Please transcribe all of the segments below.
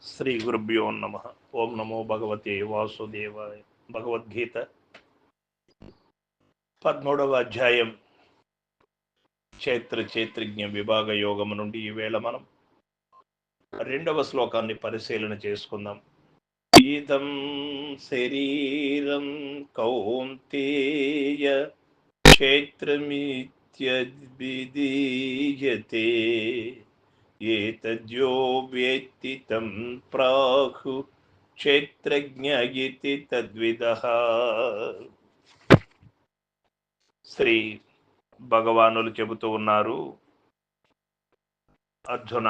శ్రీ గురుభ్యో నమ. ఓం నమో భగవతే వాసుదేవాయ. భగవద్గీత 13వ అధ్యాయం చైత్రజ్ఞ విభాగ యోగము నుండి ఈవేళ మనం 2వ శ్లోకాన్ని పరిశీలన చేసుకుందాం. ఈదం శరీరం కౌంతేయ క్షేత్రమిత్యద్విధీయతే ఏతద్యో వేత్తి తం ప్రాహు క్షేత్రజ్ఞ ఇతి తద్విదః. శ్రీ భగవానులు చెబుతూ ఉన్నారు, అర్జున,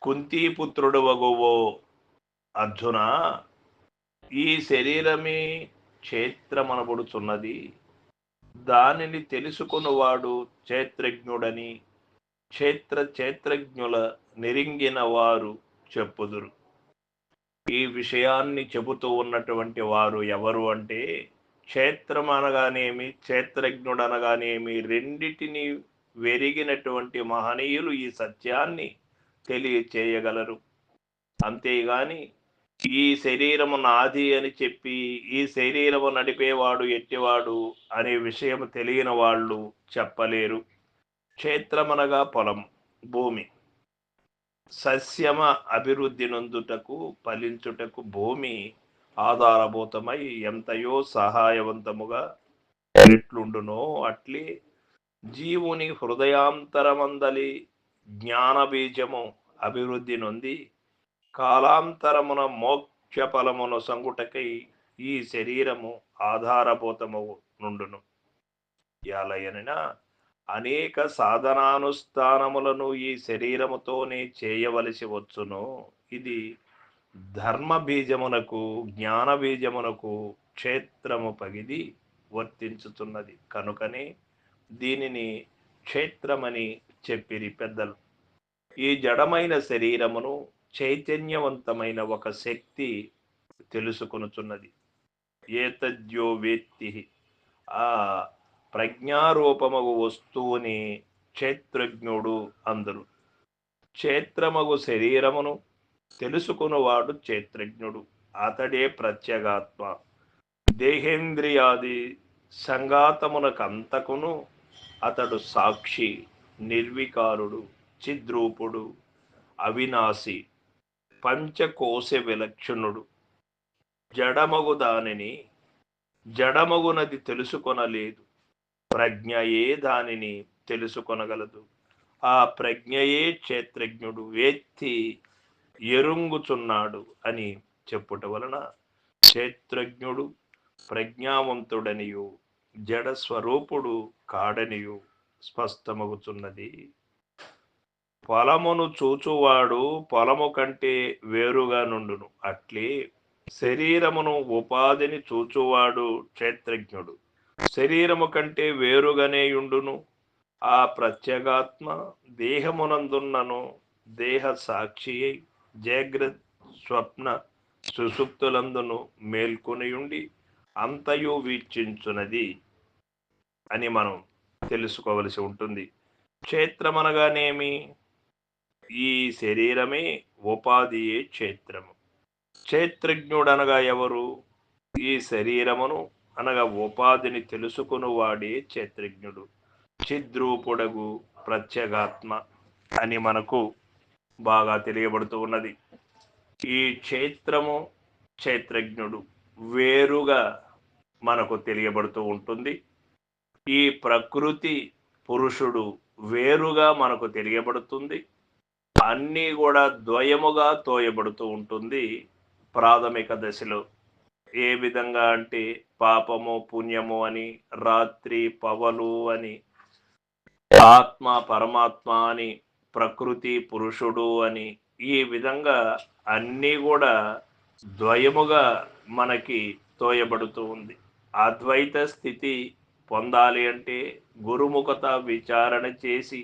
కుంతీపుత్రుడు వగువో అర్జున, ఈ శరీరమే క్షేత్రమనబడుచున్నది, దానిని తెలుసుకున్నవాడు క్షేత్రజ్ఞుడని క్షేత్రజ్ఞుల నెరింగిన వారు చెప్పుదురు. ఈ విషయాన్ని చెబుతూ ఉన్నటువంటి వారు ఎవరు అంటే, క్షేత్రం అనగానేమి క్షేత్రజ్ఞుడు అనగానేమి రెండిటిని వెరిగినటువంటి మహనీయులు ఈ సత్యాన్ని తెలియచేయగలరు. అంతేగాని ఈ శరీరము నాది అని చెప్పి ఈ శరీరము నడిపేవాడు ఎట్టివాడు అనే విషయం తెలియని వాళ్ళు చెప్పలేరు. క్షేత్రమనగా పొలం, భూమి. సస్యమ అభివృద్ధి నొందుటకు ఫలించుటకు భూమి ఆధారభూతమై ఎంతయో సహాయవంతముగా ఎట్లుండునో అట్లే జీవుని హృదయాంతరమందలి జ్ఞాన బీజము అభివృద్ధి నొంది కాలాంతరమున మోక్ష ఫలమును సంగుటకై ఈ శరీరము ఆధారభూతము నుండును. యాలయనినా అనేక సాధనానుష్ఠానములను ఈ శరీరముతోనే చేయవలసి వచ్చును. ఇది ధర్మ బీజమునకు జ్ఞాన బీజమునకు క్షేత్రము పగిది వర్తించుతున్నది. కనుకనే దీనిని క్షేత్రమని చెప్పిరి పెద్దలు. ఈ జడమైన శరీరమును చైతన్యవంతమైన ఒక శక్తి తెలుసుకొనుచున్నది. ఏతద్యో వేత్తి, ఆ ప్రజ్ఞారూపమగు వస్తువుని క్షేత్రజ్ఞుడు అందరు. క్షేత్రమగు శరీరమును తెలుసుకున్నవాడు క్షేత్రజ్ఞుడు, అతడే ప్రత్యేగాత్మ. దేహేంద్రియాది సంఘాతమునకంతకును అతడు సాక్షి, నిర్వికారుడు, చిద్రూపుడు, అవినాశి, పంచకోశ విలక్షణుడు. జడమగు దానిని జడమగునది తెలుసుకొనలేదు, ప్రజ్ఞయే దానిని తెలుసుకొనగలదు. ఆ ప్రజ్ఞయే క్షేత్రజ్ఞుడు వేత్తి ఎరుంగుచున్నాడు అని చెప్పుట వలన క్షేత్రజ్ఞుడు ప్రజ్ఞావంతుడనియు జడ స్వరూపుడు కాడనియు స్పష్టమగుచున్నది. పొలమును చూచువాడు పొలము కంటే వేరుగా నుండును, అట్లే శరీరమును ఉపాధిని చూచువాడు క్షేత్రజ్ఞుడు శరీరము కంటే వేరుగానేయుండును. ఆ ప్రత్యేగాత్మ దేహమునందున్నను దేహ సాక్షి అయి జాగ్రత్త స్వప్న సుషుప్తులందును మేల్కొనియుండి అంతయు వీక్షించున్నది అని మనం తెలుసుకోవలసి ఉంటుంది. క్షేత్రమనగానేమి? ఈ శరీరమే ఉపాధియే క్షేత్రము. క్షేత్రజ్ఞుడనగా ఎవరు? ఈ శరీరమును అనగా ఉపాధిని తెలుసుకుని వాడే క్షేత్రజ్ఞుడు, చిద్రూపుడగు ప్రత్యేగాత్మ అని మనకు బాగా తెలియబడుతూ ఉన్నది. ఈ క్షేత్రము క్షేత్రజ్ఞుడు వేరుగా మనకు తెలియబడుతూ ఉంటుంది. ఈ ప్రకృతి పురుషుడు వేరుగా మనకు తెలియబడుతుంది. అన్నీ కూడా ద్వయముగా తోయబడుతూ ఉంటుంది ప్రాథమిక దశలో. ఏ విధంగా అంటే పాపము పుణ్యము అని, రాత్రి పవలు అని, ఆత్మ పరమాత్మ అని, ప్రకృతి పురుషుడు అని, ఈ విధంగా అన్నీ కూడా ద్వయముగా మనకి తోయబడుతూ ఉంది. అద్వైత స్థితి పొందాలి అంటే గురుముఖత విచారణ చేసి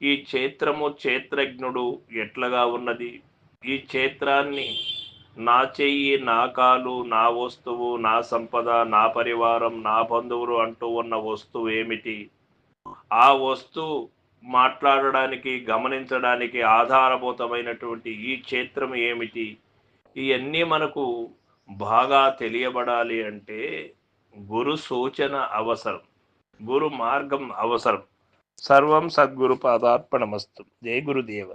ఈ క్షేత్రము క్షేత్రజ్ఞుడు ఎట్లగా ఉన్నది, ఈ క్షేత్రాన్ని నా చెయ్యి, నా కాలు, నా వస్తువు, నా సంపద, నా పరివారం, నా బంధువులు అంటూ ఉన్న వస్తువు ఏమిటి, ఆ వస్తువు మాట్లాడడానికి, గమనించడానికి ఆధారభూతమైనటువంటి ఈ క్షేత్రం ఏమిటి? ఇవన్నీ మనకు బాగా తెలియబడాలి అంటే గురు సూచన అవసరం, గురు మార్గం అవసరం. సర్వం సద్గురు పాదార్పణమస్తు. జై గురుదేవ.